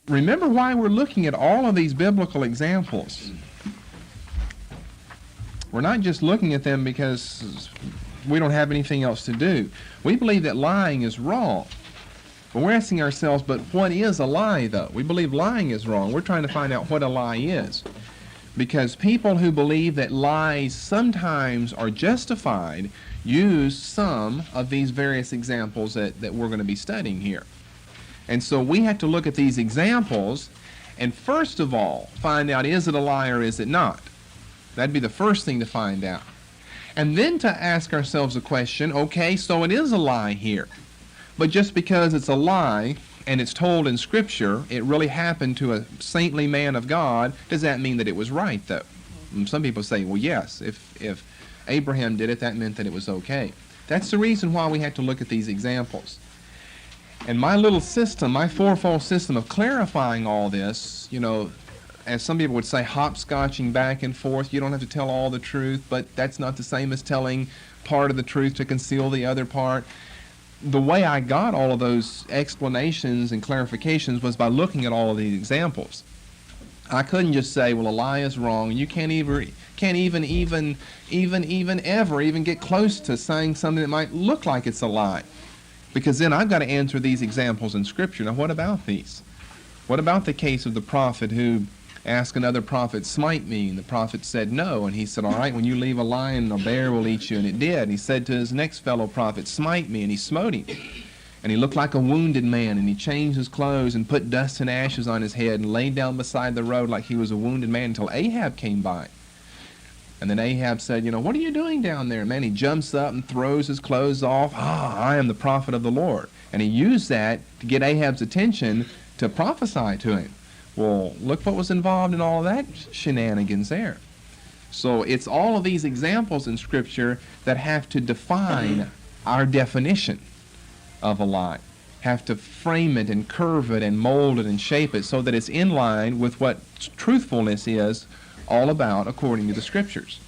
remember why we're looking at all of these biblical examples. We're not just looking at them because we don't have anything else to do. We believe that lying is wrong. But we're asking ourselves, but what is a lie, though? We believe lying is wrong. We're trying to find out what a lie is. Because people who believe that lies sometimes are justified use some of these various examples that we're going to be studying here. And so we have to look at these examples and first of all find out, is it a lie or is it not? That'd be the first thing to find out. And then to ask ourselves a question, okay, so it is a lie here. But just because it's a lie and it's told in Scripture, it really happened to a saintly man of God, does that mean that it was right, though? And some people say, well, yes, if Abraham did it, that meant that it was okay. That's the reason why we have to look at these examples. And my little system, my fourfold system of clarifying all this, you know, as some people would say, hopscotching back and forth. You don't have to tell all the truth, but that's not the same as telling part of the truth to conceal the other part. The way I got all of those explanations and clarifications was by looking at all of these examples. I couldn't just say, well, a lie is wrong. You can't even ever get close to saying something that might look like it's a lie. Because then I've got to answer these examples in Scripture. Now, what about these? What about the case of the prophet who asked another prophet, smite me, and the prophet said no, and he said, all right, when you leave a lion, a bear will eat you, and it did. And he said to his next fellow prophet, smite me, and he smote him. And he looked like a wounded man, and he changed his clothes and put dust and ashes on his head and laid down beside the road like he was a wounded man until Ahab came by. And then Ahab said, you know, what are you doing down there? Man, he jumps up and throws his clothes off. I am the prophet of the Lord. And he used that to get Ahab's attention to prophesy to him. Well, look what was involved in all of that shenanigans there. So it's all of these examples in Scripture that have to define our definition of a lie, have to frame it and curve it and mold it and shape it so that it's in line with what truthfulness is all about according to the Scriptures.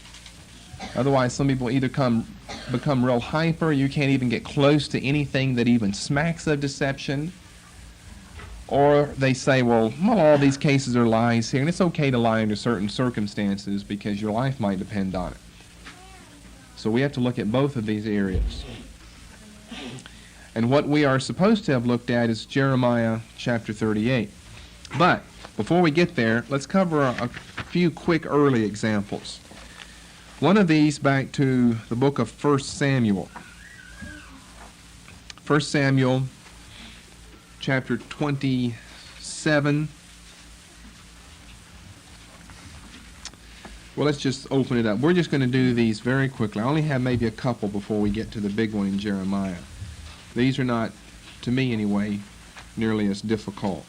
Otherwise, some people either become real hyper, you can't even get close to anything that even smacks of deception, or they say, well, all these cases are lies here, and it's okay to lie under certain circumstances because your life might depend on it. So we have to look at both of these areas. And what we are supposed to have looked at is Jeremiah chapter 38. But before we get there, let's cover a few quick early examples. One of these back to the book of 1 Samuel. 1 Samuel chapter 27. Well, let's just open it up. We're just going to do these very quickly. I only have maybe a couple before we get to the big one in Jeremiah. These are not, to me anyway, nearly as difficult.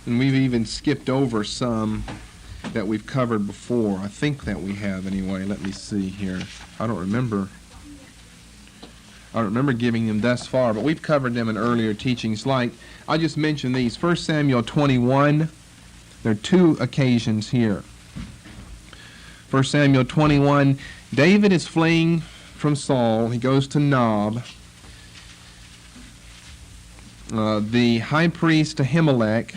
And we've even skipped over some that we've covered before. I think that we have anyway. Let me see here. I don't remember giving them thus far, but we've covered them in earlier teachings. Like, I just mentioned these. 1 Samuel 21, there are two occasions here. 1 Samuel 21, David is fleeing from Saul. He goes to Nob. The high priest Ahimelech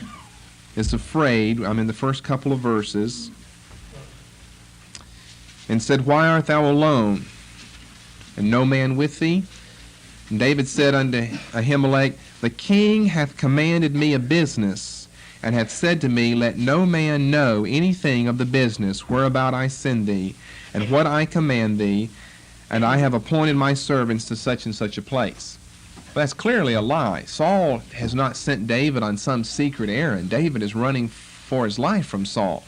is afraid. I'm in the first couple of verses. And said, why art thou alone, and no man with thee? And David said unto Ahimelech, the king hath commanded me a business, and hath said to me, let no man know anything of the business whereabout I send thee, and what I command thee, and I have appointed my servants to such and such a place. Well, that's clearly a lie. Saul has not sent David on some secret errand. David is running for his life from Saul.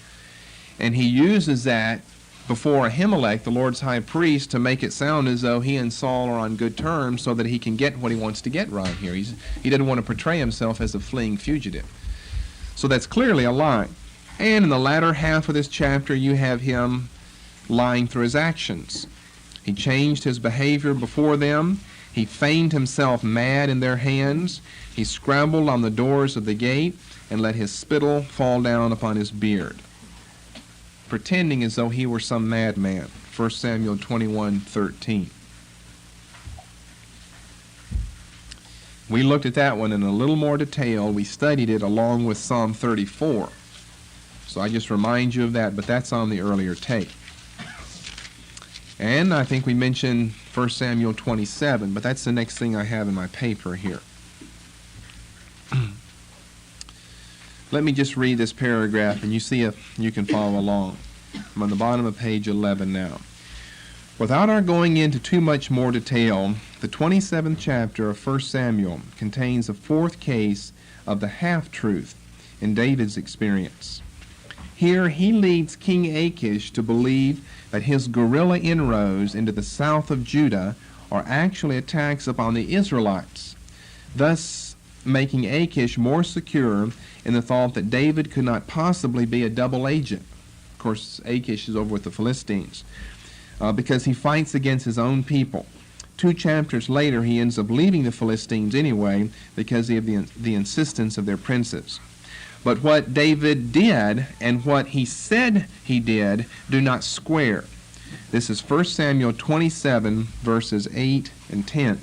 And he uses that before Ahimelech, the Lord's high priest, to make it sound as though he and Saul are on good terms so that he can get what he wants to get right here. He doesn't want to portray himself as a fleeing fugitive. So that's clearly a lie. And in the latter half of this chapter, you have him lying through his actions. He changed his behavior before them. He feigned himself mad in their hands. He scrambled on the doors of the gate and let his spittle fall down upon his beard, pretending as though he were some madman. 1 Samuel 21:13. We looked at that one in a little more detail. We studied it along with Psalm 34. So I just remind you of that, but that's on the earlier tape. And I think we mentioned 1 Samuel 27, but that's the next thing I have in my paper here. Let me just read this paragraph, and you see if you can follow along. I'm on the bottom of page 11 now. Without our going into too much more detail, the 27th chapter of 1 Samuel contains a fourth case of the half-truth in David's experience. Here he leads King Achish to believe that his guerrilla inroads into the south of Judah are actually attacks upon the Israelites, thus making Achish more secure in the thought that David could not possibly be a double agent. Of course, Achish is over with the Philistines, because he fights against his own people. 2 chapters later, he ends up leaving the Philistines anyway because of the insistence of their princes. But what David did and what he said he did do not square. This is 1 Samuel 27, verses 8 and 10.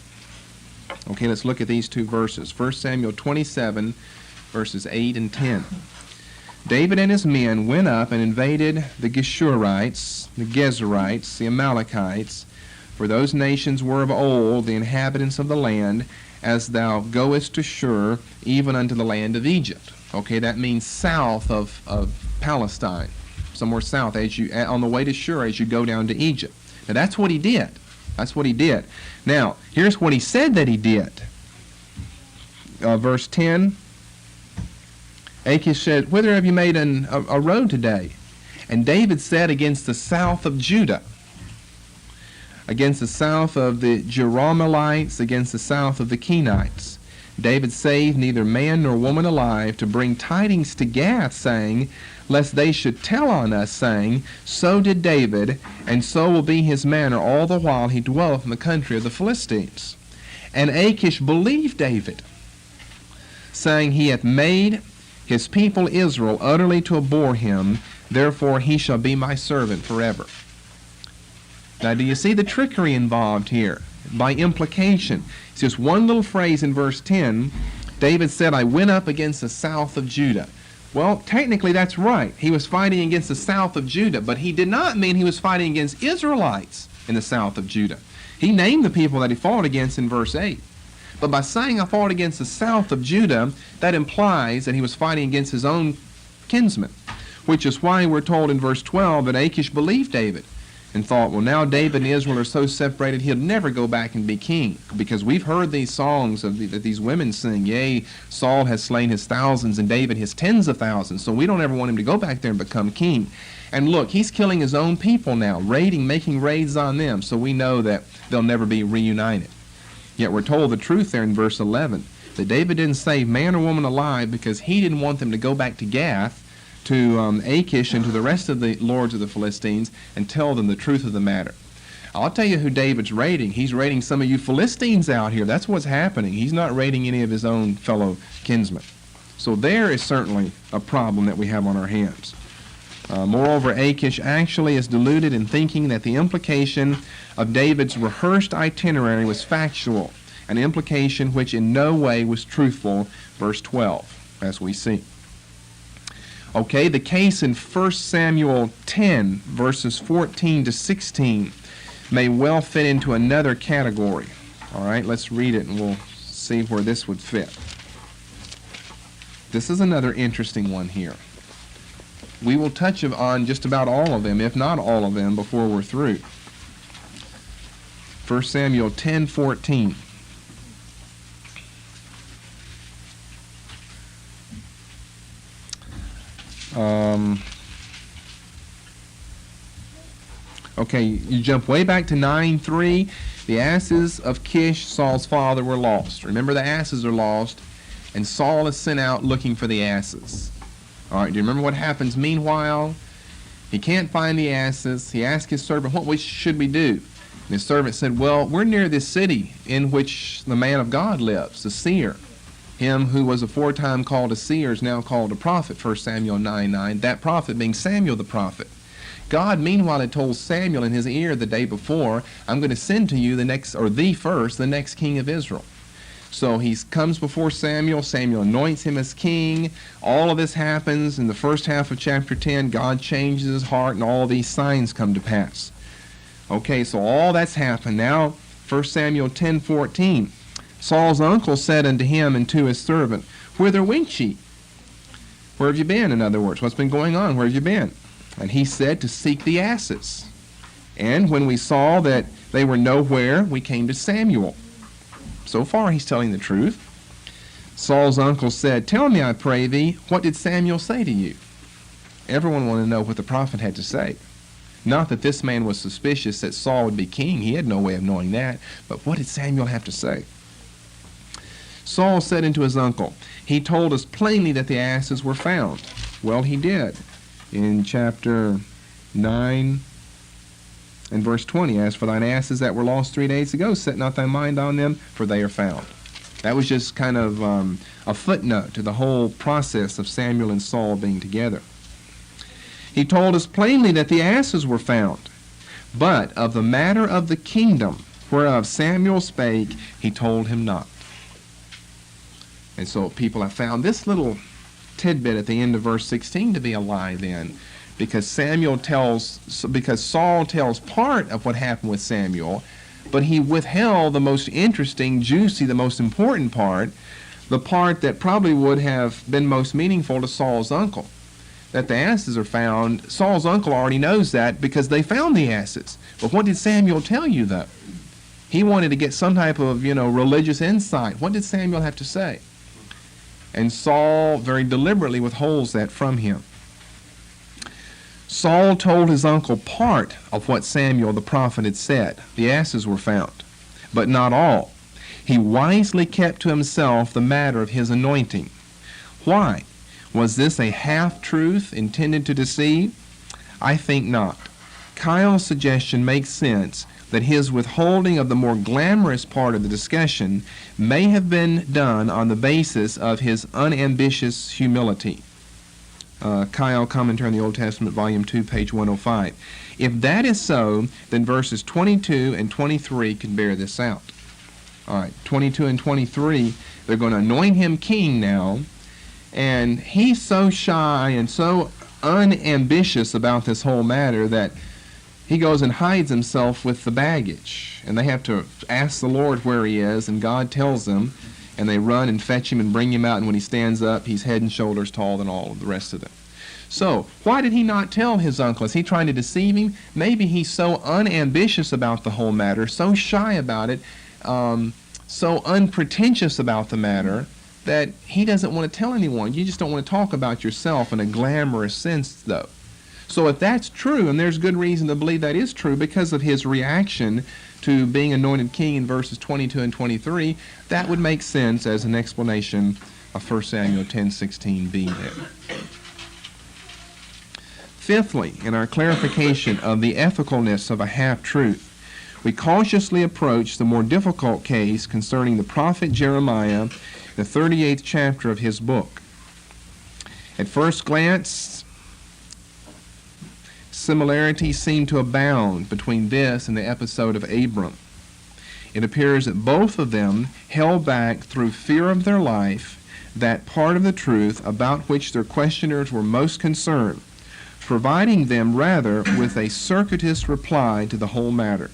Okay, let's look at these two verses. 1 Samuel 27, verses 8 and 10. David and his men went up and invaded the Geshurites, the Gezerites, the Amalekites, for those nations were of old the inhabitants of the land, as thou goest to Shur, even unto the land of Egypt. Okay, that means south of Palestine, somewhere south, as you on the way to Shur as you go down to Egypt. Now that's what he did. That's what he did. Now, here's what he said that he did. Verse 10, Achish said, "Whither have you made a road today?" And David said, "Against the south of Judah, against the south of the Jerahmeelites, against the south of the Kenites. David saved neither man nor woman alive to bring tidings to Gath, saying, lest they should tell on us, saying, so did David, and so will be his manner all the while he dwelleth in the country of the Philistines. And Achish believed David, saying, he hath made his people Israel utterly to abhor him, therefore he shall be my servant forever." Now, do you see the trickery involved here? By implication, it's just one little phrase in verse 10. David said, I went up against the south of Judah. Well, technically that's right. He was fighting against the south of Judah, but he did not mean he was fighting against Israelites in the south of Judah. He named the people that he fought against in verse 8. But by saying I fought against the south of Judah, that implies that he was fighting against his own kinsmen, which is why we're told in verse 12 that Achish believed David and thought, well, now David and Israel are so separated, he'll never go back and be king, because we've heard these songs that these women sing, yea, Saul has slain his thousands and David his tens of thousands, so we don't ever want him to go back there and become king. And look, he's killing his own people now, making raids on them, so we know that they'll never be reunited. Yet we're told the truth there in verse 11, that David didn't save man or woman alive because he didn't want them to go back to Gath, to Achish and to the rest of the lords of the Philistines and tell them the truth of the matter. I'll tell you who David's raiding. He's raiding some of you Philistines out here. That's what's happening. He's not raiding any of his own fellow kinsmen. So there is certainly a problem that we have on our hands. Moreover, Achish actually is deluded in thinking that the implication of David's rehearsed itinerary was factual, an implication which in no way was truthful, verse 12, as we see. Okay, the case in 1 Samuel 10, verses 14 to 16, may well fit into another category. All right, let's read it and we'll see where this would fit. This is another interesting one here. We will touch on just about all of them, if not all of them, before we're through. 1 Samuel 10:14. Okay, you jump way back to 9:3. The asses of Kish, Saul's father, were lost. Remember, the asses are lost, and Saul is sent out looking for the asses. All right, do you remember what happens meanwhile? He can't find the asses. He asked his servant, what should we do? And his servant said, well, we're near this city in which the man of God lives, the seer. Him who was aforetime called a seer is now called a prophet, 1 Samuel 9:9. That prophet being Samuel the prophet. God, meanwhile, had told Samuel in his ear the day before, I'm going to send to you the next king of Israel. So he comes before Samuel. Samuel anoints him as king. All of this happens in the first half of chapter 10. God changes his heart, and all these signs come to pass. Okay, so all that's happened. Now, 1 Samuel 10:14. Saul's uncle said unto him and to his servant, Whither went ye? Where have you been, in other words? What's been going on? Where have you been? And he said, To seek the asses. And when we saw that they were nowhere, we came to Samuel. So far, he's telling the truth. Saul's uncle said, Tell me, I pray thee, what did Samuel say to you? Everyone wanted to know what the prophet had to say. Not that this man was suspicious that Saul would be king. He had no way of knowing that. But what did Samuel have to say? Saul said unto his uncle, He told us plainly that the asses were found. Well, he did. In chapter 9 and verse 20, As for thine asses that were lost 3 days ago, set not thy mind on them, for they are found. That was just kind of a footnote to the whole process of Samuel and Saul being together. He told us plainly that the asses were found, but of the matter of the kingdom whereof Samuel spake, he told him not. And so people have found this little tidbit at the end of verse 16 to be a lie then, because Saul tells part of what happened with Samuel, but he withheld the most interesting, juicy, the most important part, the part that probably would have been most meaningful to Saul's uncle. That the asses are found, Saul's uncle already knows that because they found the asses. But what did Samuel tell you, though? He wanted to get some type of, religious insight. What did Samuel have to say? And Saul very deliberately withholds that from him. Saul told his uncle part of what Samuel the prophet had said. The asses were found, but not all. He wisely kept to himself the matter of his anointing. Why? Was this a half-truth intended to deceive? I think not. Kyle's suggestion makes sense that his withholding of the more glamorous part of the discussion may have been done on the basis of his unambitious humility. Kyle, Commentary on the Old Testament, Volume 2, page 105. If that is so, then verses 22 and 23 can bear this out. All right, 22 and 23, they're going to anoint him king now, and he's so shy and so unambitious about this whole matter that he goes and hides himself with the baggage. And they have to ask the Lord where he is, and God tells them, and they run and fetch him and bring him out, and when he stands up, he's head and shoulders taller than all of the rest of them. So, why did he not tell his uncle? Is he trying to deceive him? Maybe he's so unambitious about the whole matter, so shy about it, so unpretentious about the matter, that he doesn't want to tell anyone. You just don't want to talk about yourself in a glamorous sense, though. So if that's true, and there's good reason to believe that is true because of his reaction to being anointed king in verses 22 and 23, that would make sense as an explanation of 1 Samuel 10:16 being there. Fifthly, in our clarification of the ethicalness of a half-truth, we cautiously approach the more difficult case concerning the prophet Jeremiah, the 38th chapter of his book. At first glance, similarities seem to abound between this and the episode of Abram. It appears that both of them held back through fear of their life that part of the truth about which their questioners were most concerned, providing them rather with a circuitous reply to the whole matter.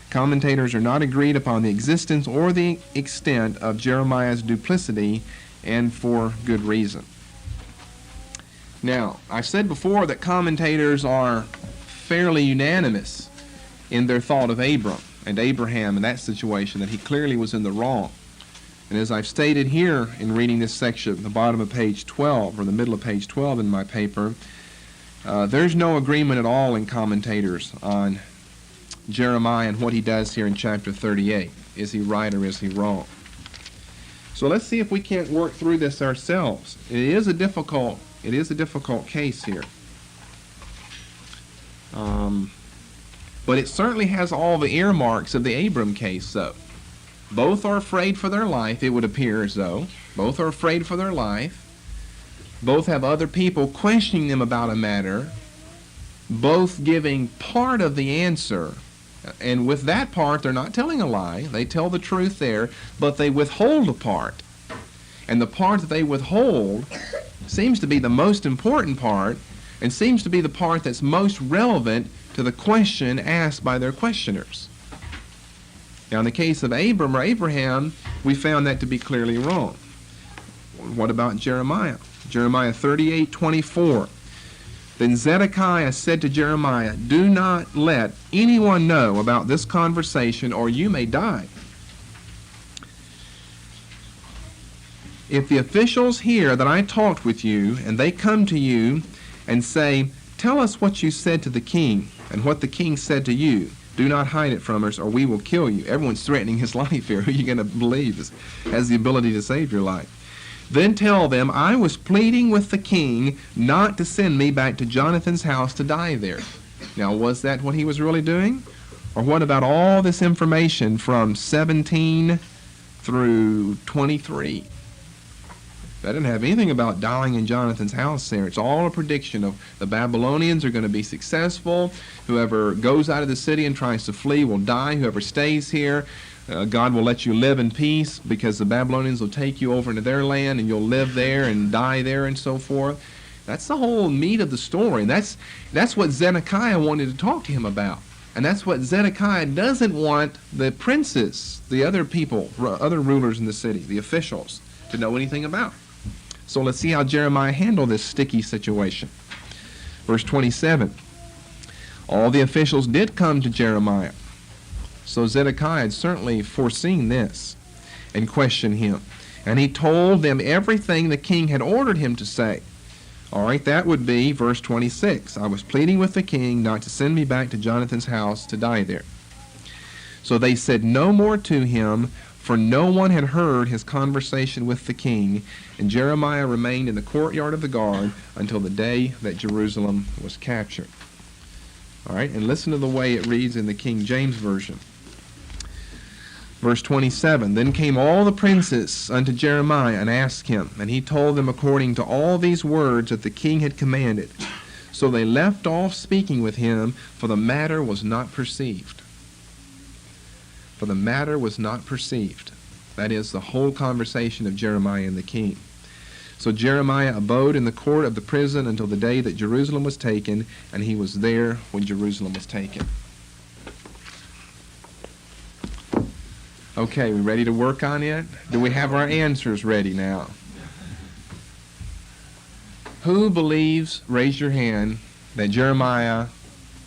Commentators are not agreed upon the existence or the extent of Jeremiah's duplicity, and for good reason. Now, I said before that commentators are fairly unanimous in their thought of Abram and Abraham in that situation, that he clearly was in the wrong. And as I've stated here in reading this section at the bottom of page 12, or the middle of page 12 in my paper, there's no agreement at all in commentators on Jeremiah and what he does here in chapter 38. Is he right or is he wrong? So let's see if we can't work through this ourselves. It is a difficult case here. But it certainly has all the earmarks of the Abram case, though. Both are afraid for their life, it would appear as though. Both are afraid for their life. Both have other people questioning them about a matter. both giving part of the answer, and with that part they're not telling a lie, they tell the truth there, but they withhold a part. And the part that they withhold seems to be the most important part, and seems to be the part that's most relevant to the question asked by their questioners. Now in the case of Abram or Abraham, we found that to be clearly wrong. What about Jeremiah? Jeremiah 38:24. Then Zedekiah said to Jeremiah, "Do not let anyone know about this conversation, or you may die." If the officials hear that I talked with you, and they come to you and say, "Tell us what you said to the king, and what the king said to you. Do not hide it from us, or we will kill you." Everyone's threatening his life here. Who are you going to believe has the ability to save your life? "Then tell them, I was pleading with the king not to send me back to Jonathan's house to die there." Now, was that what he was really doing? Or what about all this information from 17 through 23? That didn't have anything about dying in Jonathan's house there. It's all a prediction of the Babylonians are going to be successful. Whoever goes out of the city and tries to flee will die. Whoever stays here, God will let you live in peace, because the Babylonians will take you over into their land and you'll live there and die there and so forth. That's the whole meat of the story. And that's what Zedekiah wanted to talk to him about. And that's what Zedekiah doesn't want the princes, the other people, other rulers in the city, the officials, to know anything about. So let's see how Jeremiah handled this sticky situation. Verse 27. All the officials did come to Jeremiah. So Zedekiah had certainly foreseen this and questioned him. And he told them everything the king had ordered him to say. All right, that would be verse 26. I was pleading with the king not to send me back to Jonathan's house to die there. So they said no more to him, for no one had heard his conversation with the king, and Jeremiah remained in the courtyard of the guard until the day that Jerusalem was captured. All right, and listen to the way it reads in the King James Version. Verse 27, Then came all the princes unto Jeremiah and asked him, and he told them according to all these words that the king had commanded. So they left off speaking with him, for the matter was not perceived. For the matter was not perceived. That is, the whole conversation of Jeremiah and the king. So Jeremiah abode in the court of the prison until the day that Jerusalem was taken, and he was there when Jerusalem was taken. Okay, we ready to work on it? Do we have our answers ready now? Who believes, raise your hand, that Jeremiah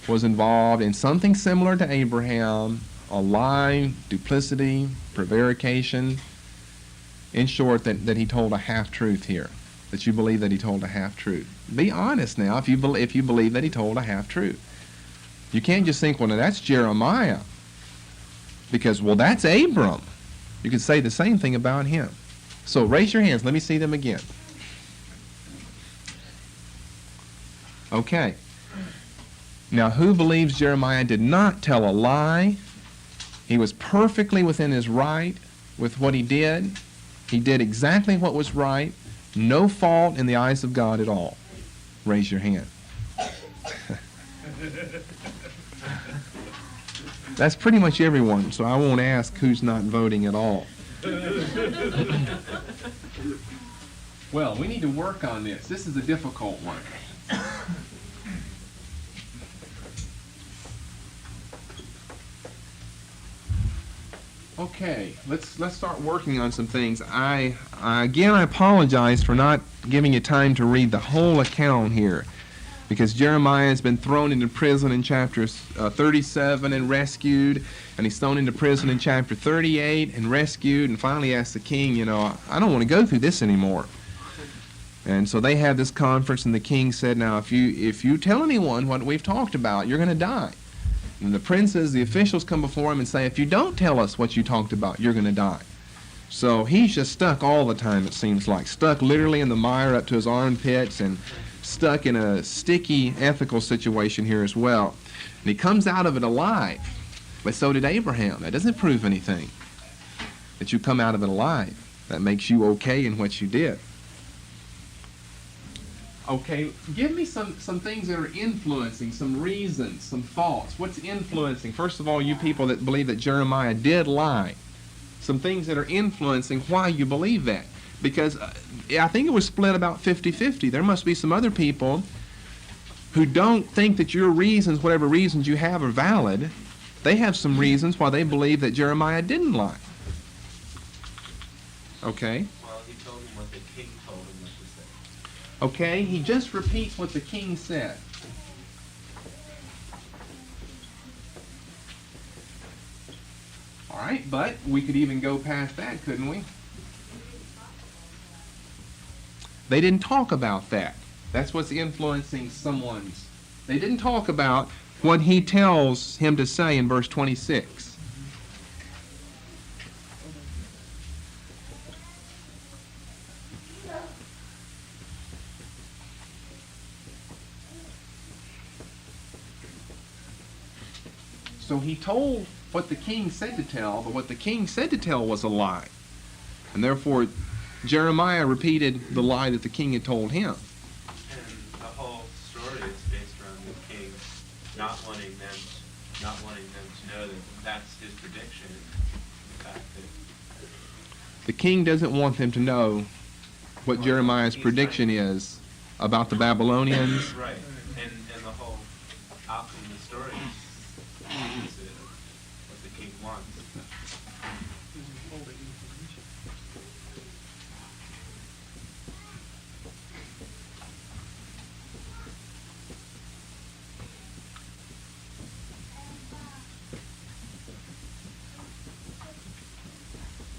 was involved in something similar to Abraham, a lie, duplicity, prevarication? In short, that he told a half-truth here, that you believe that he told a half-truth. Be honest now if you believe that he told a half-truth. You can't just think, well, now that's Jeremiah, because, well, that's Abram. You could say the same thing about him. So raise your hands. Let me see them again. Okay. Now, who believes Jeremiah did not tell a lie? He was perfectly within his right with what he did. He did exactly what was right. No fault in the eyes of God at all. Raise your hand. That's pretty much everyone, so I won't ask who's not voting at all. Well, we need to work on this. This is a difficult one. Okay, let's start working on some things. I apologize for not giving you time to read the whole account here, because Jeremiah has been thrown into prison in chapter 37 and rescued, and he's thrown into prison in chapter 38 and rescued, and finally asked the king, I don't want to go through this anymore. And so they had this conference, and the king said, now, if you tell anyone what we've talked about, you're going to die. And the princes, the officials come before him and say, if you don't tell us what you talked about, you're going to die. So he's just stuck all the time, it seems like. Stuck literally in the mire up to his armpits, and stuck in a sticky ethical situation here as well. And he comes out of it alive. But so did Abraham. That doesn't prove anything, that you come out of it alive. That makes you okay in what you did. Okay, give me some things that are influencing, some reasons, some thoughts. What's influencing? First of all, you people that believe that Jeremiah did lie, some things that are influencing why you believe that. Because I think it was split about 50-50. There must be some other people who don't think that your reasons, whatever reasons you have, are valid. They have some reasons why they believe that Jeremiah didn't lie. Okay? Well, he told him what the king told him what to say. Okay, he just repeats what the king said. All right, but we could even go past that, couldn't we? They didn't talk about that. That's what's influencing someone's. They didn't talk about what he tells him to say in verse 26. So he told what the king said to tell, but what the king said to tell was a lie. And therefore, Jeremiah repeated the lie that the king had told him. And the whole story is based around the king not wanting them to know that that's his prediction. The fact that The king doesn't want them to know what Jeremiah's prediction is about the Babylonians. right, and the whole outcome of the story is what the king wants.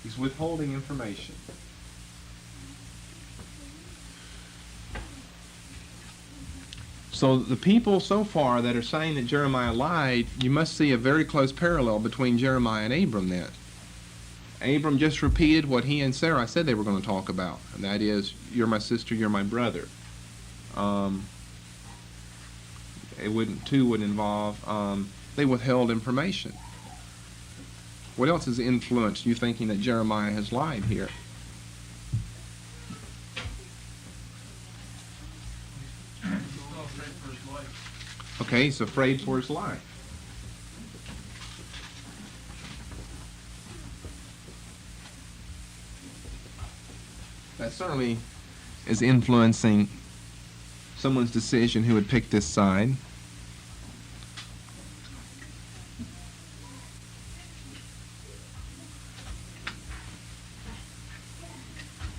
He's withholding information. So the people so far that are saying that Jeremiah lied, you must see a very close parallel between Jeremiah and Abram then. Abram just repeated what he and Sarai said they were going to talk about, and that is, you're my sister, you're my brother. Two would involve, they withheld information. What else has influenced you thinking that Jeremiah has lied here? Okay, he's afraid for his life. That certainly is influencing someone's decision who would pick this side.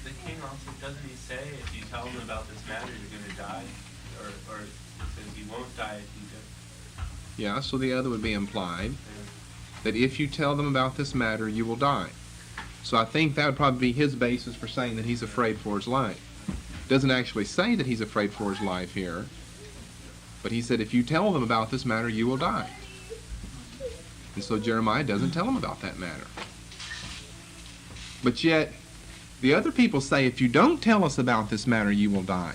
The king also, doesn't he say, if you tell him about this matter, you're going to die? Or it says you won't die if you do. Yeah, so the other would be implied, that if you tell them about this matter, you will die. So I think that would probably be his basis for saying that he's afraid for his life. Doesn't actually say that he's afraid for his life here, but he said, if you tell them about this matter, you will die. And so Jeremiah doesn't tell him about that matter. But yet, the other people say, if you don't tell us about this matter, you will die.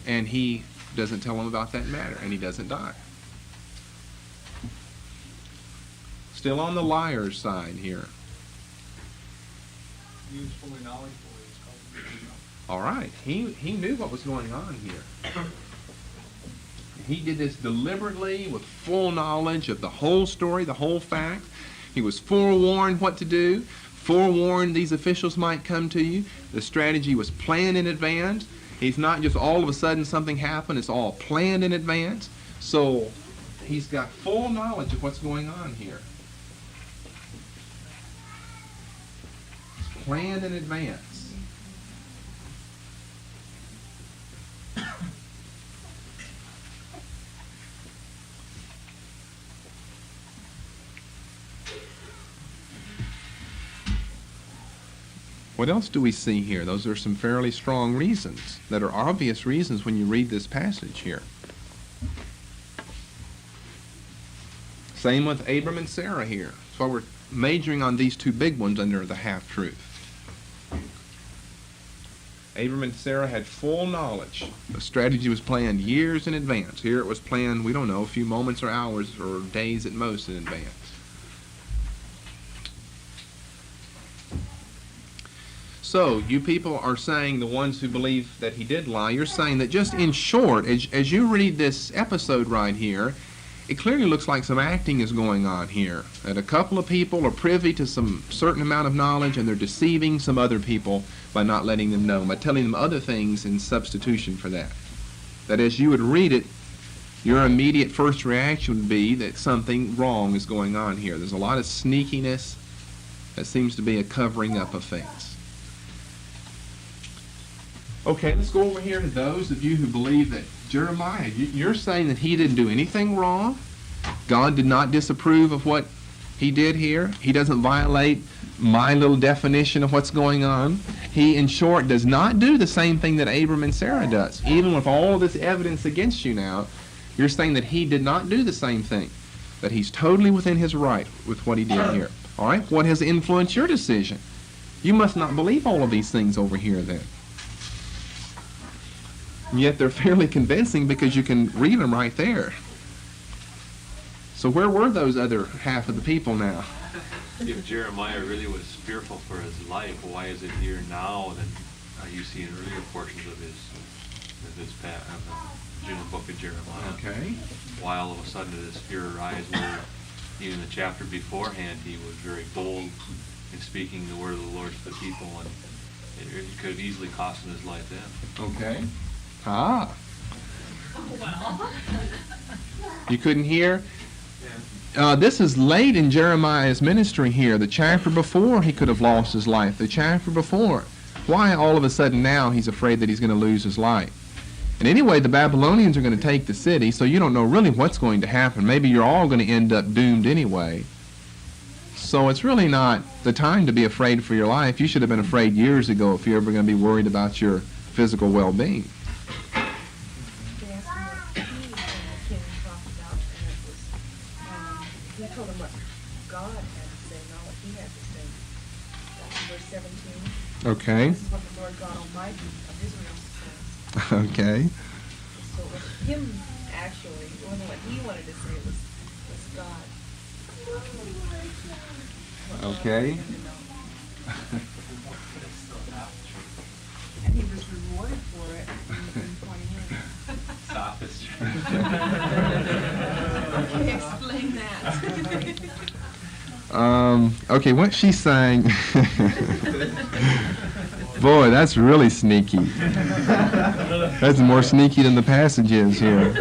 And he doesn't tell them about that matter, and he doesn't die. Still on the liar's side here. He was fully knowledgeable. All right, he knew what was going on here. He did this deliberately with full knowledge of the whole story, the whole fact. He was forewarned what to do, forewarned these officials might come to you. The strategy was planned in advance. He's not just all of a sudden something happened, it's all planned in advance. So he's got full knowledge of what's going on here. It's planned in advance. What else do we see here? Those are some fairly strong reasons that are obvious reasons when you read this passage here. Same with Abram and Sarah here. So we're majoring on these two big ones under the half-truth. Abram and Sarah had full knowledge. The strategy was planned years in advance. Here it was planned, we don't know, a few moments or hours or days at most in advance. So, you people are saying, the ones who believe that he did lie, you're saying that just in short, as you read this episode right here, it clearly looks like some acting is going on here. That a couple of people are privy to some certain amount of knowledge and they're deceiving some other people by not letting them know, by telling them other things in substitution for that. That as you would read it, your immediate first reaction would be that something wrong is going on here. There's a lot of sneakiness that seems to be a covering up of things. Okay, let's go over here to those of you who believe that Jeremiah, you're saying that he didn't do anything wrong. God did not disapprove of what he did here. He doesn't violate my little definition of what's going on. He, in short, does not do the same thing that Abram and Sarah does. Even with all this evidence against you now, you're saying that he did not do the same thing, that he's totally within his right with what he did here. All right, what has influenced your decision? You must not believe all of these things over here then. And yet they're fairly convincing because you can read them right there. So where were those other half of the people now? If Jeremiah really was fearful for his life, why is it here now than you see in earlier portions of his book of Jeremiah? Okay. Why all of a sudden did this fear arise where even the chapter beforehand he was very bold in speaking the word of the Lord to the people, and it could have easily cost him his life then. Okay. You couldn't hear? This is late in Jeremiah's ministry here. The chapter before he could have lost his life. The chapter before. Why all of a sudden now he's afraid that he's going to lose his life? And anyway, the Babylonians are going to take the city, so you don't know really what's going to happen. Maybe you're all going to end up doomed anyway. So it's really not the time to be afraid for your life. You should have been afraid years ago if you're ever going to be worried about your physical well-being. He told him what God had to say, not what he had to say. That's verse 17. Okay. This is what the Lord God Almighty of Israel says. Okay. So it was him, actually. It wasn't what he wanted to say. It was God. Okay. And he was rewarded for it in 20 minutes. Sophistry. Explain that. Okay, what she's saying, boy, that's really sneaky. That's more sneaky than the passage is here.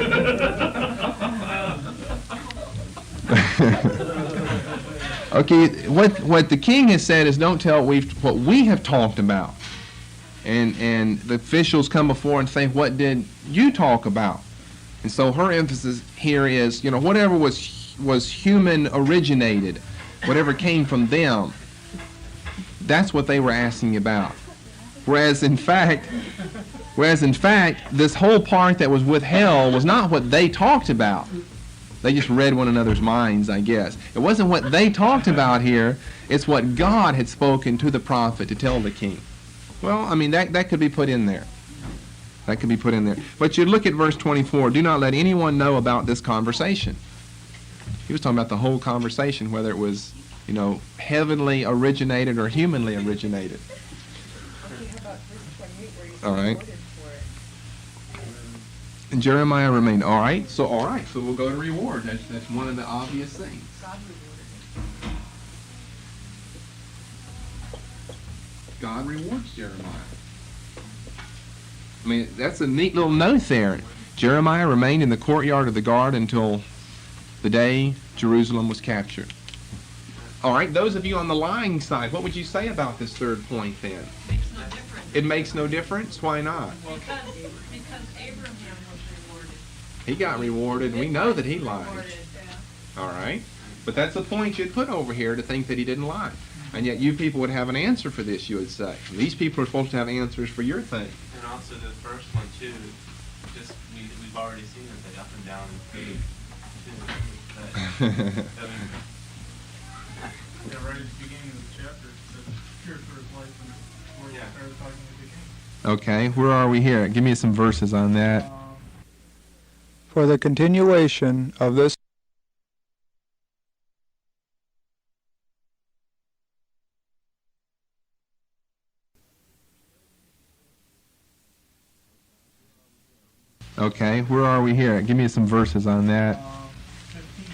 Okay, what the king has said is don't tell what we have talked about. And the officials come before and say, what did you talk about? And so her emphasis here is, whatever was human originated, whatever came from them, that's what they were asking about. Whereas in fact, this whole part that was withheld was not what they talked about. They just read one another's minds, I guess. It wasn't what they talked about here. It's what God had spoken to the prophet to tell the king. Well, I mean, that could be put in there. That could be put in there. But you look at verse 24. Do not let anyone know about this conversation. He was talking about the whole conversation, whether it was, heavenly originated or humanly originated. Okay, how about verse 28 where he's All right. rewarded for it? And Jeremiah remained. All right, so we'll go to reward. That's one of the obvious things. God rewarded him. God rewards Jeremiah. I mean, that's a neat little note there. Jeremiah remained in the courtyard of the guard until the day Jerusalem was captured. All right, those of you on the lying side, what would you say about this third point then? Makes no difference. It makes no difference? Why not? Because Abraham was rewarded. He got rewarded, and we know that he lied. Rewarded, yeah. All right? But that's the point you'd put over here to think that he didn't lie. And yet you people would have an answer for this, you would say. These people are supposed to have answers for your thing. And also the first one too, just we've already seen it, the up and down too. But, Yeah, right at the beginning of the chapter, it says, fear for his life before he started talking to the king. Okay, where are we here? Give me some verses on that. For the continuation of this Okay, where are we here? Give me some verses on that. 15.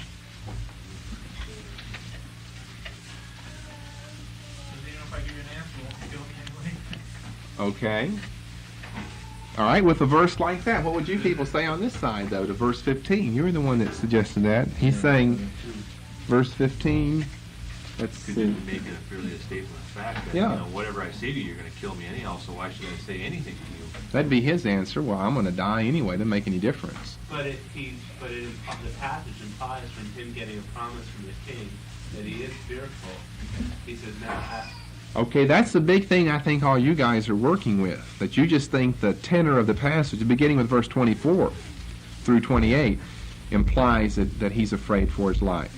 Because even if I give you an answer, won't you kill me anyway? Okay. All right, with a verse like that, what would you people say on this side, though, to verse 15? You were the one that suggested that. He's saying, verse 15, let's Could see. you make it really a statement of fact that, Yeah. you know, whatever I say to you, you're going to kill me anyhow, so why should I say anything to you? That'd be his answer. Well, I'm going to die anyway. Doesn't make any difference. The passage implies from him getting a promise from the king that he is fearful. He says, now, Okay, that's the big thing I think all you guys are working with, that you just think the tenor of the passage, beginning with verse 24 through 28, implies that he's afraid for his life.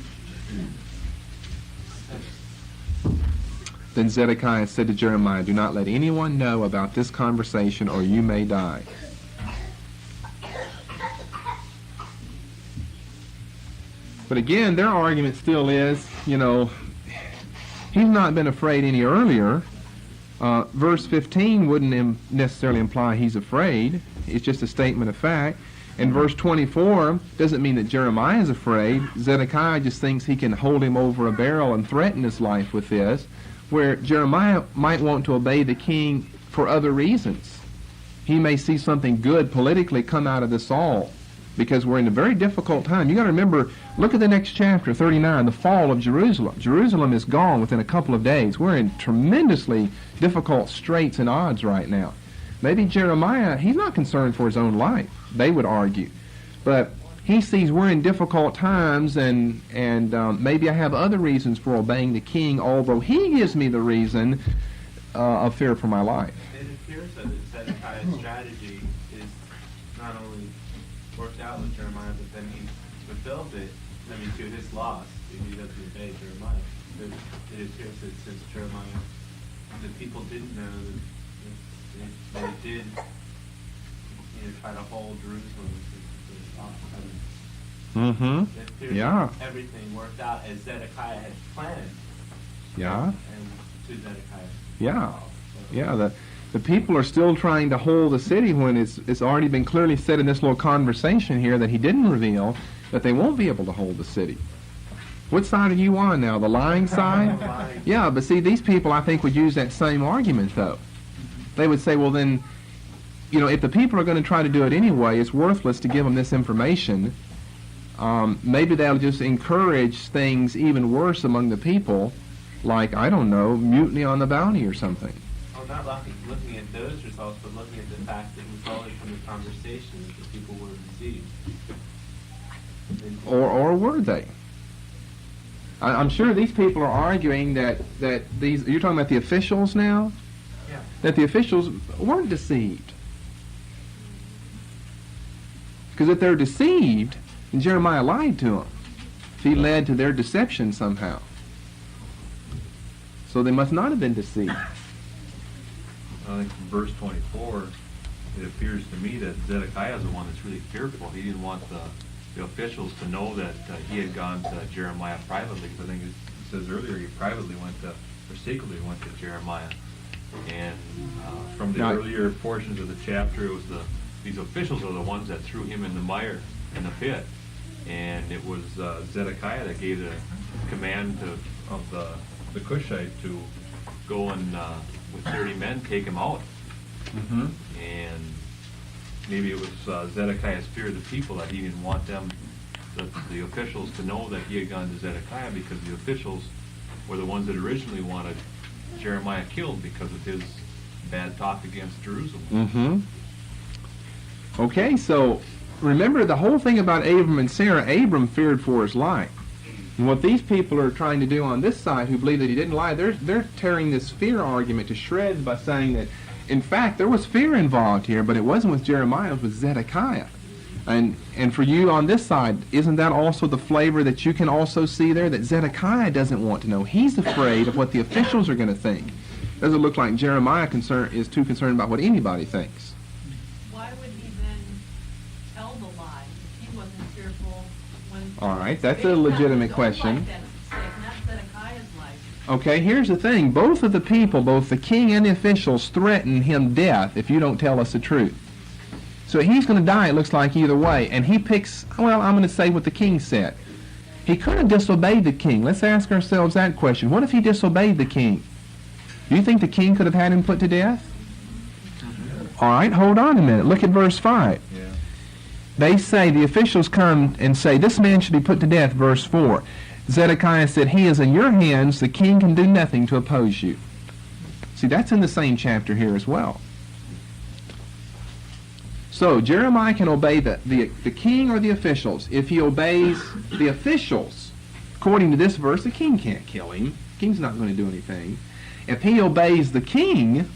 Then Zedekiah said to Jeremiah, do not let anyone know about this conversation or you may die. But again, their argument still is, you know, he's not been afraid any earlier. Verse 15 wouldn't necessarily imply he's afraid. It's just a statement of fact. And verse 24 doesn't mean that Jeremiah is afraid. Zedekiah just thinks he can hold him over a barrel and threaten his life with this, where Jeremiah might want to obey the king for other reasons. He may see something good politically come out of this all, because we're in a very difficult time. You got to remember, look at the next chapter, 39, the fall of Jerusalem. Jerusalem is gone within a couple of days. We're in tremendously difficult straits and odds right now. Maybe Jeremiah, he's not concerned for his own life, they would argue. But he sees we're in difficult times, and maybe I have other reasons for obeying the king, although he gives me the reason of fear for my life. it appears that Zedekiah's strategy is not only worked out with Jeremiah, but then he fulfilled it, I mean, to his loss, if he doesn't obey Jeremiah. But it appears that since Jeremiah, the people didn't know that they did, try to hold Jerusalem to the loss. Mm-hmm. It appears Yeah. that everything worked out as Zedekiah had planned. Yeah. And to Zedekiah. Yeah. Yeah, the people are still trying to hold the city when it's already been clearly said in this little conversation here that he didn't reveal that they won't be able to hold the city. What side are you on now, the lying side? Yeah, but see, these people I think would use that same argument though. They would say, well then, if the people are going to try to do it anyway, it's worthless to give them this information. Maybe they'll just encourage things even worse among the people, like, I don't know, mutiny on the bounty or something. Well, not looking at those results, but looking at the fact that resulted from the conversation that the people were deceived. Or were they? I'm sure these people are arguing that these, you're talking about the officials now? Yeah. That the officials weren't deceived. Because if they're deceived, then Jeremiah lied to them. He led to their deception somehow. So they must not have been deceived. I think from verse 24, it appears to me that Zedekiah is the one that's really fearful. He didn't want the officials to know that he had gone to Jeremiah privately, because I think it says earlier he privately went to, or secretly went to Jeremiah. And from the Now, earlier portions of the chapter, it was these officials are the ones that threw him in the mire, in the pit. And it was Zedekiah that gave the command of the Cushite to go and with 30 men take him out. Mm-hmm. And maybe it was Zedekiah's fear of the people that he didn't want them, the officials, to know that he had gone to Zedekiah, because the officials were the ones that originally wanted Jeremiah killed because of his bad talk against Jerusalem. Mm-hmm. Okay, so remember the whole thing about Abram and Sarah. Abram feared for his life. And what these people are trying to do on this side, who believe that he didn't lie, they're tearing this fear argument to shreds by saying that, in fact, there was fear involved here, but it wasn't with Jeremiah, it was with Zedekiah. And for you on this side, isn't that also the flavor that you can also see there, that Zedekiah doesn't want to know? He's afraid of what the officials are going to think. Doesn't look like Jeremiah is too concerned about what anybody thinks. Why would he then tell the lie if he wasn't fearful when... All right, that's a legitimate question. Not Zedekiah's life. Okay, here's the thing. Both of the people, both the king and the officials, threaten him death if you don't tell us the truth. So he's going to die, it looks like, either way. And he picks, well, I'm going to say what the king said. He could have disobeyed the king. Let's ask ourselves that question. What if he disobeyed the king? Do you think the king could have had him put to death? All right, hold on a minute. Look at verse 5. Yeah. They say, the officials come and say, this man should be put to death, verse 4. Zedekiah said, he is in your hands, the king can do nothing to oppose you. See, that's in the same chapter here as well. So, Jeremiah can obey the king or the officials. If he obeys the officials, according to this verse, the king can't kill him. The king's not going to do anything. If he obeys the king,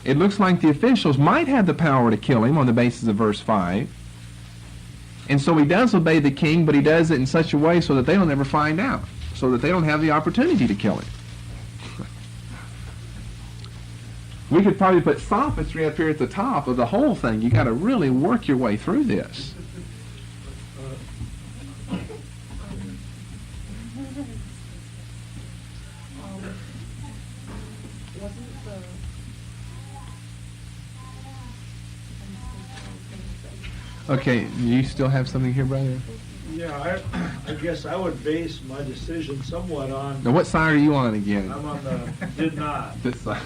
it looks like the officials might have the power to kill him on the basis of verse 5. And so he does obey the king, but he does it in such a way so that they don't ever find out, so that they don't have the opportunity to kill him. We could probably put sophistry up here at the top of the whole thing. You got to really work your way through this. Wasn't the Okay, you still have something here, brother? Yeah, I guess I would base my decision somewhat on, Now, what side are you on again? I'm on the did not, This side.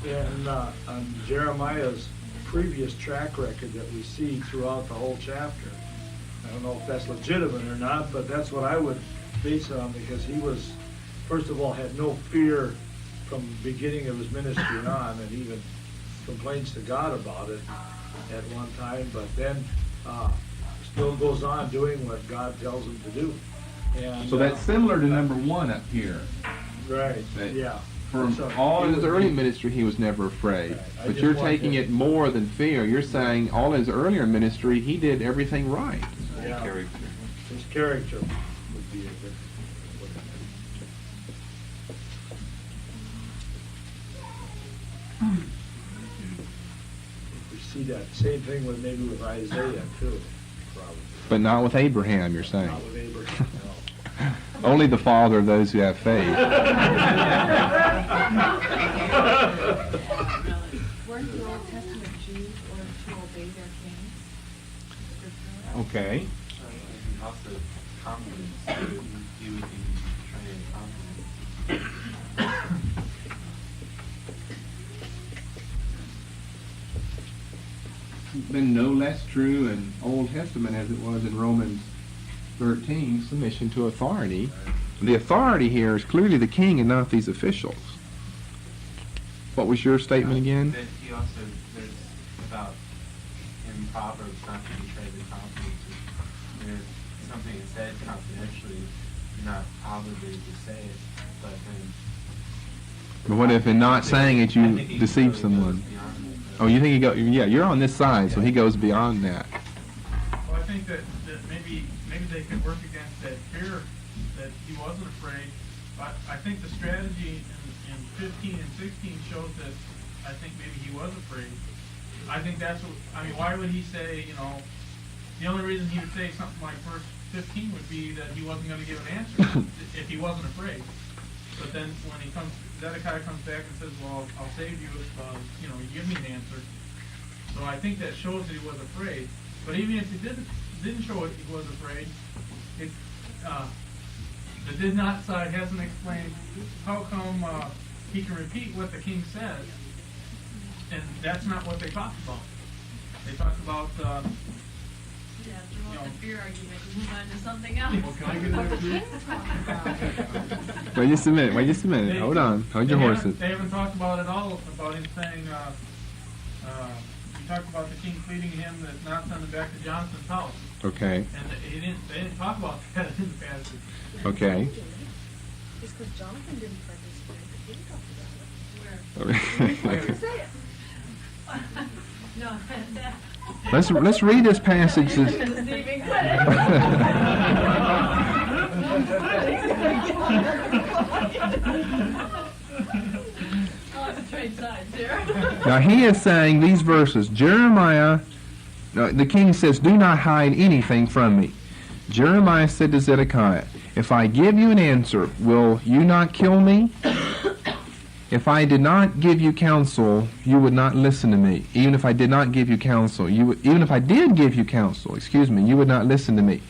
and on Jeremiah's previous track record that we see throughout the whole chapter. I don't know if that's legitimate or not, but that's what I would base it on, because he was, first of all, had no fear from the beginning of his ministry on, and even complains to God about it at one time, but then still goes on doing what God tells him to do. And So that's similar to number 1 up here. right, that- yeah. From So all he his would early be- ministry, he was never afraid. Right. I But just you're want taking him- it more than fear. You're saying all his earlier ministry, he did everything right. Yeah. Character. His character would be a good. We see that same thing with maybe with Isaiah too, probably. But not with Abraham, you're saying. Not with Abraham, no. Only the father of those who have faith. weren't the Old Testament Jews ordered to obey their kings? Okay. And also confidence, too. He would be portraying confidence. Been no less true in Old Testament as it was in Romans 13, submission to authority. The authority here is clearly the king and not these officials. What was your statement again? That he also, there's about, in Proverbs, not to betray the confidence. There's something that's said confidentially, you're not obligated to say it, but then. But what if in not saying it I you think he deceive goes someone? beyond it, Oh, you think yeah, you're on this side, so he goes beyond that. Well, I think that maybe they could work against that fear that he wasn't afraid. But I think the strategy in 15 and 16 shows that I think maybe he was afraid. I think that's what, I mean, why would he say, the only reason he would say something like verse 15 would be that he wasn't going to give an answer if he wasn't afraid. But then when Zedekiah comes back and says, well, I'll save you if, you give me an answer. So I think that shows that he was afraid. But even if he didn't show it, he was afraid, the did not side hasn't explained how come he can repeat what the king says, and that's not what they talked about. They talked about, Yeah, throw out the fear argument, move on to something else. well, can I get that too? Wait just a minute. Hold on. Hold your horses. They haven't talked about it all, about him saying, he talked about the king pleading him that not send him back to Jonathan's house. Okay. And they didn't talk about that in the passage. Okay. It's because Jonathan didn't participate, the king talked about it. Where? let's He said it. No, that. let's read this passage. Receiving credit. I'll have to trade sides here. Now he is saying these verses. Jeremiah, the king says, "Do not hide anything from me." Jeremiah said to Zedekiah, "If I give you an answer, will you not kill me?" if I did not give you counsel, you would not listen to me. Even if I did not give you counsel, even if I did give you counsel, you would not listen to me.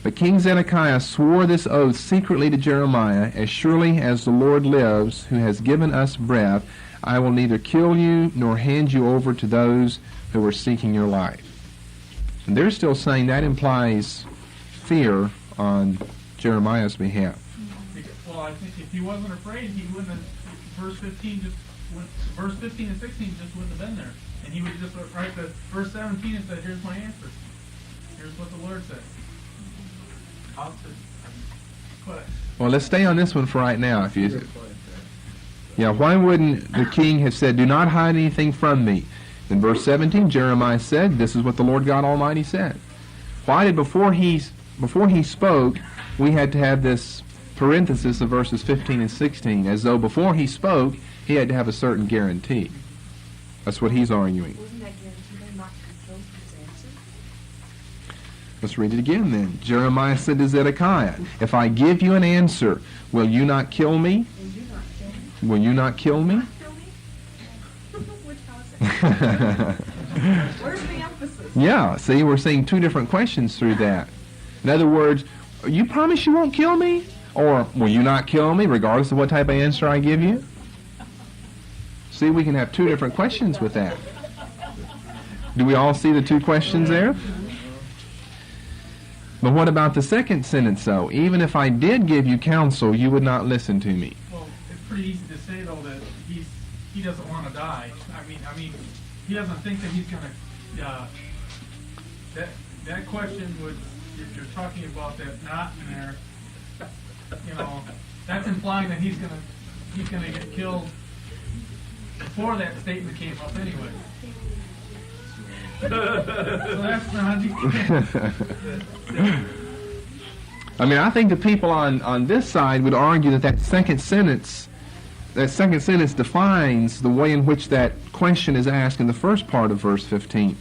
But King Zedekiah swore this oath secretly to Jeremiah, as surely as the Lord lives, who has given us breath, I will neither kill you nor hand you over to those who are seeking your life. And they're still saying that implies fear on Jeremiah's behalf. Well, I think if he wasn't afraid, he wouldn't have, verse 15 and 16 just wouldn't have been there. And he would just write the verse 17 and said, here's my answer. Here's what the Lord said. Well, let's stay on this one for right now. Why wouldn't the king have said, do not hide anything from me? In verse 17, Jeremiah said, this is what the Lord God Almighty said. Why did, before he spoke, we had to have this parenthesis of verses 15 and 16, as though before he spoke, he had to have a certain guarantee. That's what he's arguing. Wasn't that guaranteed not to fulfill his answer? Let's read it again then. Jeremiah said to Zedekiah, if I give you an answer, will you not kill me? Will you not kill me? Will you not kill me? Which one is it? Where's the emphasis? Yeah, see, we're seeing two different questions through that. In other words, you promise you won't kill me? Or will you not kill me regardless of what type of answer I give you? See, we can have two different questions with that. Do we all see the two questions there? But what about the second sentence, though? Even if I did give you counsel, you would not listen to me. Well, it's pretty easy to say, though, that he doesn't want to die. I mean, he doesn't think that he's going to, that question would, if you're talking about that knot in there, that's implying that he's gonna get killed before that statement came up anyway. So that's not. I mean, I think the people on this side would argue that second sentence defines the way in which that question is asked in the first part of verse 15.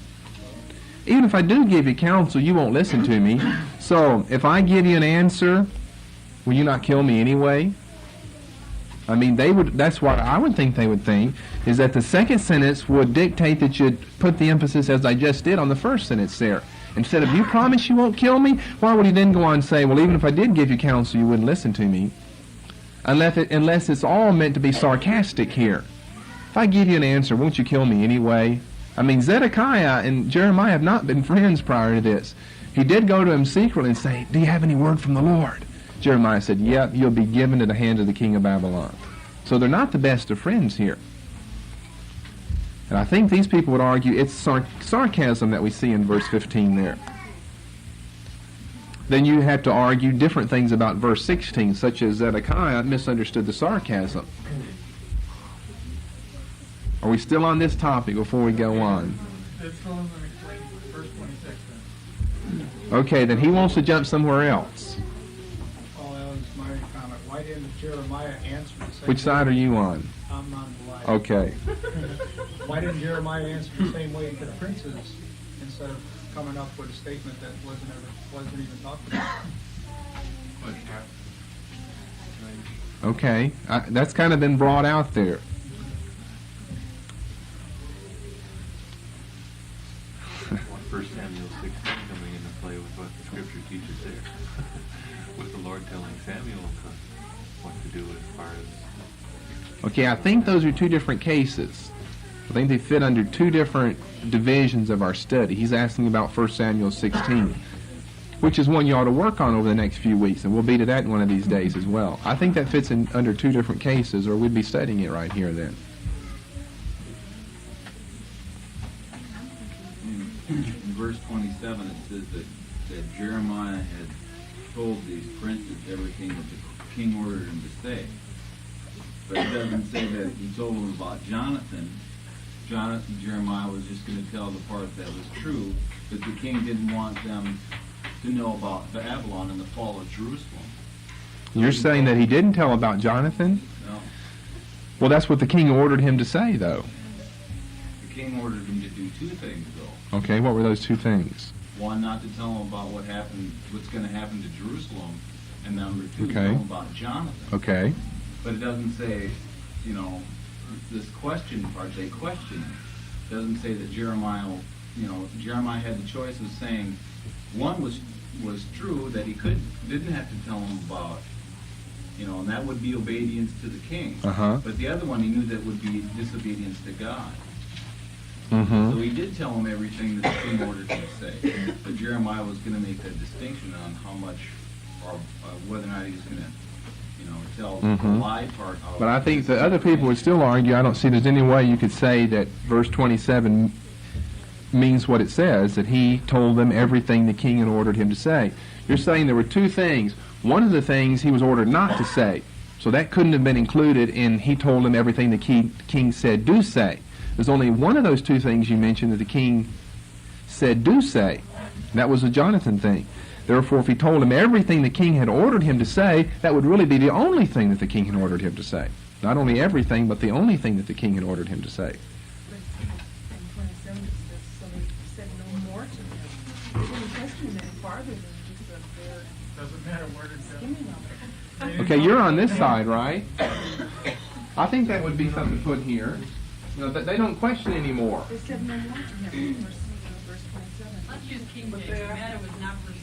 Even if I do give you counsel, you won't listen to me. So if I give you an answer, will you not kill me anyway? I mean, that's what I would think they would think, is that the second sentence would dictate that you'd put the emphasis, as I just did, on the first sentence there. Instead of, you promise you won't kill me, why would he then go on and say, well, even if I did give you counsel, you wouldn't listen to me? Unless it's all meant to be sarcastic here. If I give you an answer, won't you kill me anyway? I mean, Zedekiah and Jeremiah have not been friends prior to this. He did go to him secretly and say, do you have any word from the Lord? Jeremiah said, yep, you'll be given to the hands of the king of Babylon. So they're not the best of friends here. And I think these people would argue it's sarcasm that we see in verse 15 there. Then you have to argue different things about verse 16, such as Zedekiah misunderstood the sarcasm. Are we still on this topic before we go on? Let's go and explain verse 26 then. Okay, then he wants to jump somewhere else. Oh, that was my comment. Why didn't Jeremiah answer the same Which side are you on? I'm on the line. Okay. Why didn't Jeremiah answer the same way to the princes instead of coming up with a statement that wasn't even talked about? Okay, that's kind of been brought out there. First Samuel 16 coming into play with what the scripture teaches there. With the Lord telling Samuel what to do as far as... Okay, I think those are two different cases. I think they fit under two different divisions of our study. He's asking about 1 Samuel 16, which is one you ought to work on over the next few weeks, and we'll be to that one of these days as well. I think that fits in under two different cases, or we'd be studying it right here then. In verse 27, it says that Jeremiah had told these princes everything that the king ordered him to say. But it doesn't say that he told them about Jonathan. Jeremiah was just going to tell the part that was true, but the king didn't want them to know about Babylon and the fall of Jerusalem. You're saying that he didn't tell about Jonathan? No. Well, that's what the king ordered him to say, though. The king ordered him to do two things, though. Okay, what were those two things? One, not to tell them about what's going to happen to Jerusalem, and number two, Okay. tell them about Jonathan. Okay. But it doesn't say this question part, they question it. Doesn't say that Jeremiah had the choice of saying, one was true, that he didn't have to tell him about, and that would be obedience to the king. Uh-huh. But the other one, he knew that would be disobedience to God. Mm-hmm. So he did tell him everything that the king ordered him to say. But Jeremiah was going to make a distinction on how much, or whether or not he was going to, tell the lie part out. But I think the other people would still argue, I don't see there's any way you could say that verse 27 means what it says, that he told them everything the king had ordered him to say. You're saying there were two things. One of the things he was ordered not to say. So that couldn't have been included in he told them everything the king said do say. There's only one of those two things you mentioned that the king said do say. That was a Jonathan thing. Therefore, if he told him everything the king had ordered him to say, that would really be the only thing that the king had ordered him to say. Not only everything, but the only thing that the king had ordered him to say. But in 27 it says, so they said no more to him. They didn't question him any farther than just their Doesn't matter where it's at. skimming of it. Okay, you're on this side, right? I think that would be something to put here. They don't question anymore. They said no more to him, verse 27. Let's use King But James, they the are- matter was not perceived.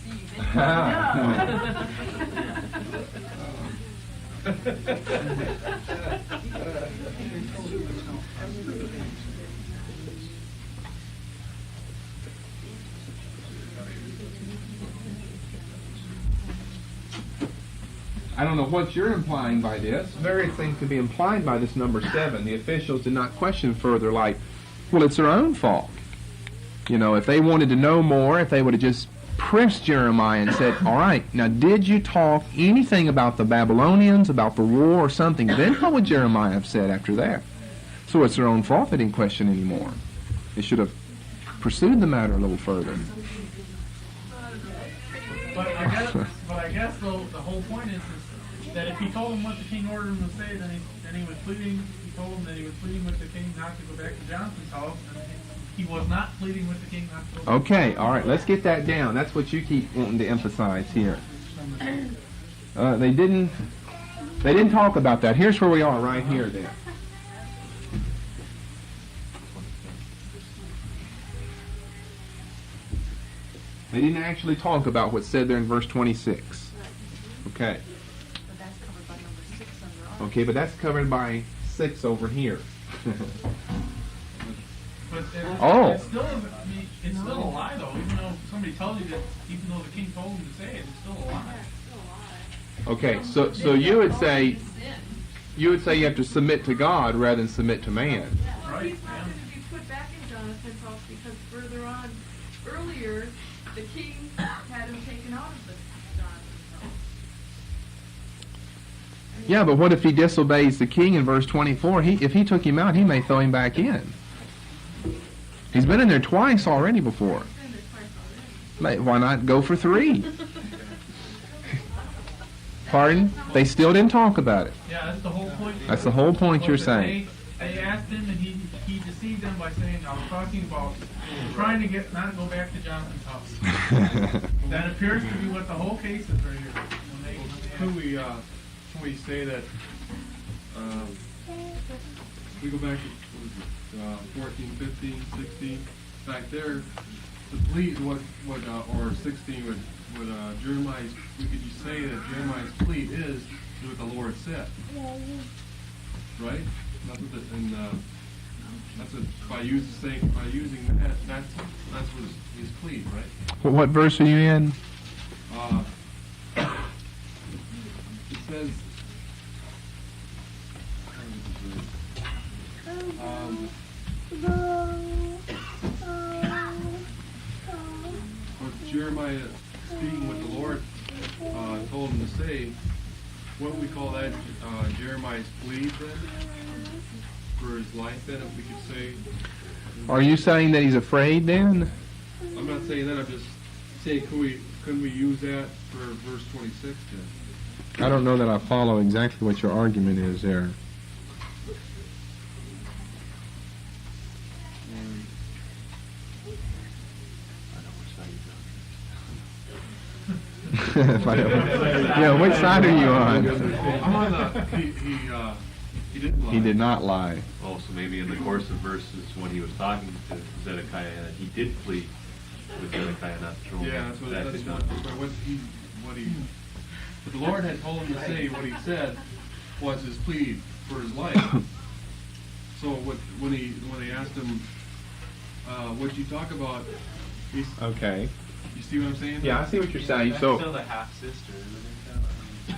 I don't know what you're implying by this. Various things could be implied by this number 7. The officials did not question further, like, well, it's their own fault. If they wanted to know more, if they would have just pressed Jeremiah and said, all right, now did you talk anything about the Babylonians, about the war or something? Then what would Jeremiah have said after that? So it's their own fault they didn't question anymore. They should have pursued the matter a little further. But I guess though, the whole point is that if he told him what the king ordered him to say, then he was pleading. He told him that he was pleading with the king not to go back to Jonathan's house, and he was not pleading with the king not to go back. Okay, all right, let's get that down. That's what you keep wanting to emphasize here. They didn't talk about that. Here's where we are right here then. They didn't actually talk about what's said there in verse 26. Okay. But that's covered by number 6 under our. Okay, but that's covered by 6 over here. But Oh. it's still a lie though. Even though somebody tells you that, even though the king told him to say it, it's still a lie. Okay, so you would say you have to submit to God rather than submit to man. Well, he's not going to be put back in Jonathan's house because further on, earlier, the king had him taken out of the Jonathan's house. Yeah, but what if he disobeys the king in verse 24? If he took him out, he may throw him back in. He's been in there twice already before. He's been there twice already. Why not go for 3? Pardon? They still didn't talk about it. Yeah, that's the whole point. That's the whole point you're saying. They asked him, and he deceived them by saying, "I was talking about trying to get not to go back to Jonathan's house." That appears to be what the whole case is right here. Can we say that we go back to 14, 15, 16, back there, the plea, or 16, what Jeremiah's, we could just say that Jeremiah's plea is what the Lord said, right? That's what by using that, that's what his plea, right? What verse are you in? It says, what Jeremiah, speaking what the Lord told him to say, what we call that Jeremiah's plea then, for his life then, if we could say. Are you saying that he's afraid then? I'm not saying that, I'm just saying, couldn't we use that for verse 26 then? I don't know that I follow exactly what your argument is there. Yeah, which side are you on? I'm on He didn't lie. He did not lie. Oh, so maybe in the course of verses when he was talking to Zedekiah, he did plead with Zedekiah not to throw him. Yeah, that's That what did not. but the Lord had told him to say what he said was his plea for his life. So when they asked him, what'd you talk about? Okay. You see what I'm saying? Yeah, I see what you're saying. That's So, still the half-sister, isn't it?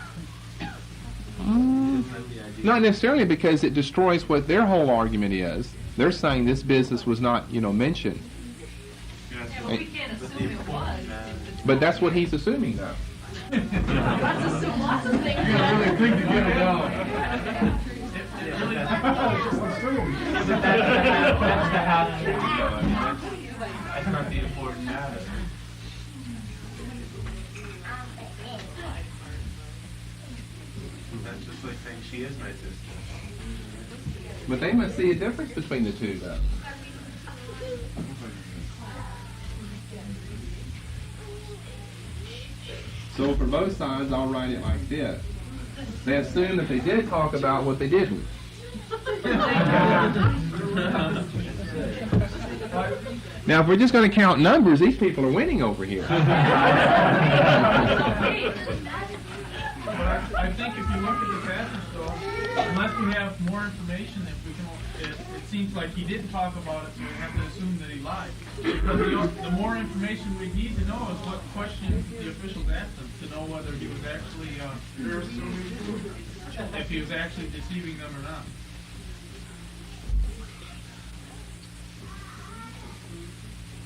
Mm, Isn't that the idea? not necessarily, because it destroys what their whole argument is. They're saying this business was not, mentioned. Yes. Yeah, but we can't assume it was. But that's what he's assuming, though. Let's assume lots of things. You gotta really think to get it out. It really, That's the half-truth, though. I mean, that's not the important matter. That's just like saying she is my sister. But they must see a difference between the two, though. So for both sides, I'll write it like this. They assume that they did talk about what they didn't. Now, if we're just going to count numbers, these people are winning over here. but I think if you look at the passage, though, unless we have more information, it seems like he didn't talk about it, so we have to assume that he lied. Because the more information we need to know is what questions the officials asked him to know whether he was actually, if he was actually deceiving them or not.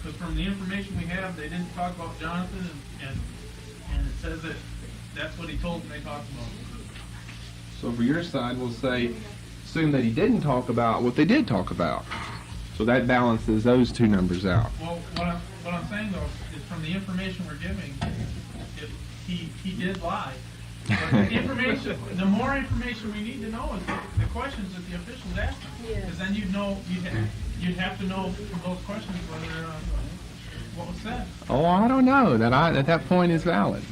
Because from the information we have, they didn't talk about Jonathan, and it says that that's what he told them they talked about. So for your side, we'll say, assume that he didn't talk about what they did talk about. So that balances those two numbers out. Well, what I'm saying though is from the information we're giving, he did lie. But the more information we need to know is the questions that the officials asked him. Because then you'd have to know from those questions whether what was said. Oh, I don't know. That point is valid.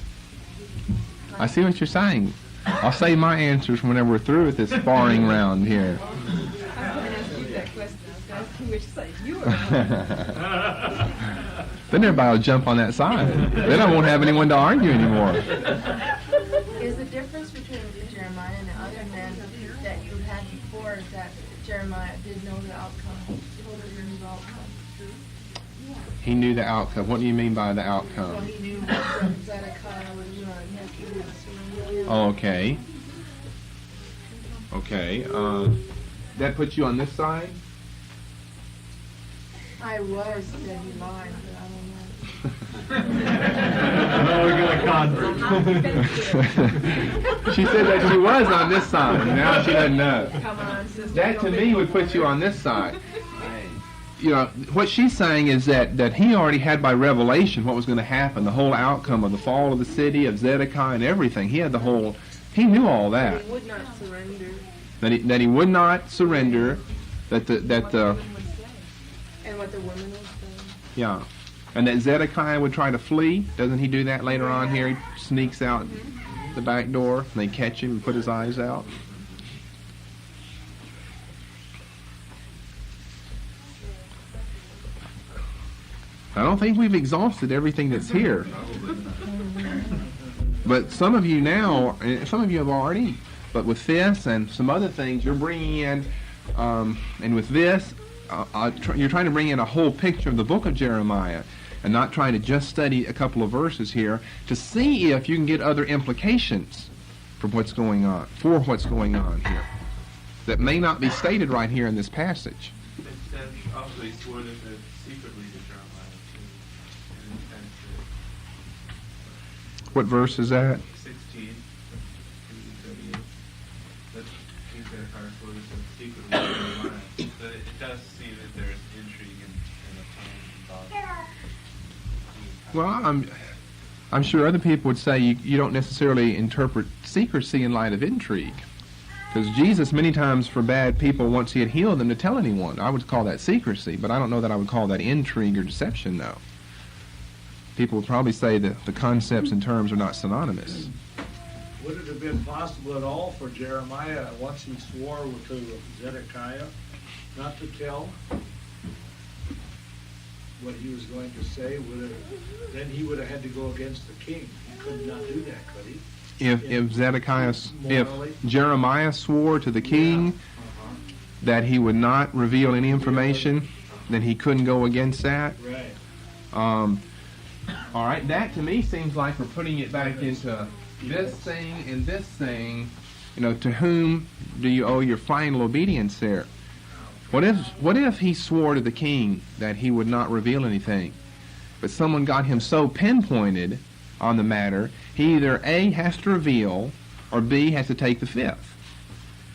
I see what you're saying. I'll save my answers whenever we're through with this sparring round here. I was going to ask you that question. I was going to ask you which side you were on. Then everybody will jump on that side. Then I won't have anyone to argue anymore. Is the difference between Jeremiah and the other men that you had before is that Jeremiah did know the outcome? He totally knew the outcome. He knew the outcome. What do you mean by the Well, outcome? he knew that Zedekiah was doing. He had to do this. Oh, okay. Okay. That puts you on this side? I was that he lied, but I don't know. No, we're going to convert. She said that she was on this side. Now she doesn't know. Come on, sister. That to me would put you on this side. What she's saying is that he already had by revelation what was going to happen, the whole outcome of the fall of the city, of Zedekiah and everything. He knew all that. He would not surrender. That he would not surrender, And what the women would say. yeah. And that Zedekiah would try to flee. Doesn't he do that later on here? He sneaks out the back door, and they catch him and put his eyes out. I don't think we've exhausted everything that's here. But some of you now, and some of you have already, but with this and some other things you're bringing in, and with this, you're trying to bring in a whole picture of the book of Jeremiah and not trying to just study a couple of verses here to see if you can get other implications for what's going on here that may not be stated right here in this passage. It says also he swore this secretly to Jeremiah too. In the sense What verse is that? that 16, that King Zedekiah swore this secretly to Jeremiah. But it does seem that there's intrigue and a plan involved. Well, I'm sure other people would say you don't necessarily interpret secrecy in light of intrigue. Because Jesus many times forbade people, once he had healed them, to tell anyone. I would call that secrecy, but I don't know that I would call that intrigue or deception, though. People would probably say that the concepts and terms are not synonymous. would it have been possible at all for Jeremiah, once he swore to Zedekiah, not to tell what he was going to say? Then he would have had to go against the king. He could not do that, could he? If Jeremiah swore to the king that he would not reveal any information, then he couldn't go against that. Right. All right, that to me seems like we're putting it back into this thing and this thing. To whom do you owe your final obedience there? What if he swore to the king that he would not reveal anything, but someone got him so pinpointed on the matter, he either A, has to reveal, or B, has to take the fifth.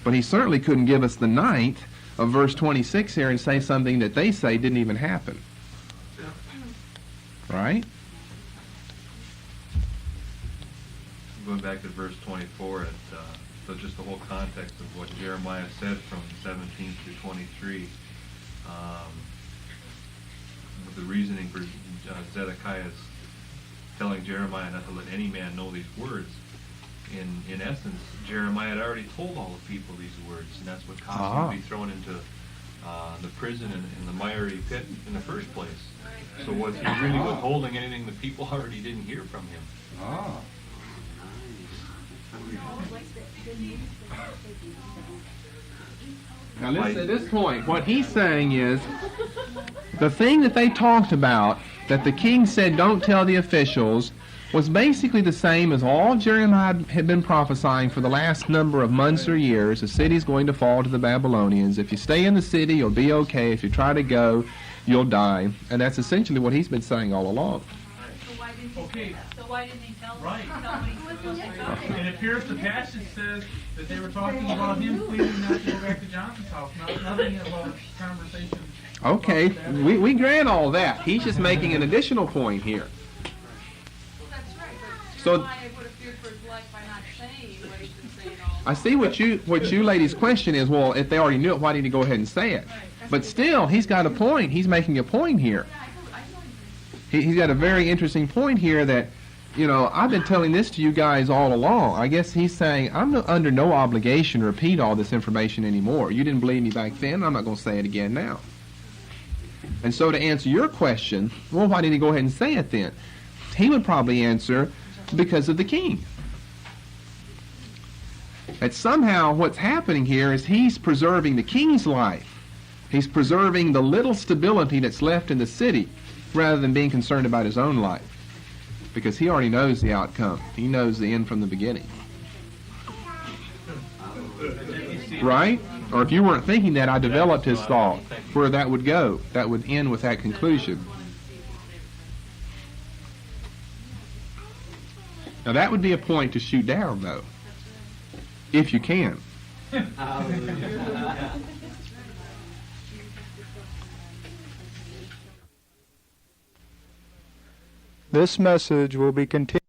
But he certainly couldn't give us the ninth of verse 26 here and say something that they say didn't even happen. Right? Going back to verse 24, so just the whole context of what Jeremiah said from 17 through 23, with the reasoning for Zedekiah's telling Jeremiah not to let any man know these words. In essence, Jeremiah had already told all the people these words, and that's what caused him to be thrown into the prison and in the miry pit in the first place. So was he really withholding anything the people already didn't hear from him? Now listen to this point. What he's saying is, the thing that they talked about, that the king said don't tell the officials, was basically the same as all Jeremiah had been prophesying for the last number of months or years. The city's going to fall to the Babylonians. If you stay in the city, you'll be okay. If you try to go, you'll die. And that's essentially what he's been saying all along. So why didn't he tell Right. And it appears the passage says that they were talking about him pleading not to go back to Jonathan's house, nothing about conversation. Okay, we grant all that. He's just making an additional point here. Well, that's right, but So- Jeremiah would have feared for his life by not saying what he's been saying all I see what you ladies' question is, well, if they already knew it, why didn't he go ahead and say it? But still, he's got a point. He's making a point here. He's got a very interesting point here that, I've been telling this to you guys all along. I guess he's saying, I'm under no obligation to repeat all this information anymore. You didn't believe me back then, I'm not going to say it again now. And so to answer your question, well, why didn't he go ahead and say it then? He would probably answer, because of the king. That somehow what's happening here is he's preserving the king's life. He's preserving the little stability that's left in the city, rather than being concerned about his own life. Because he already knows the outcome. He knows the end from the beginning. Right? Or if you weren't thinking that, I developed his thought, where that would go. That would end with that conclusion. Now that would be a point to shoot down, though. If you can. This message will be continued.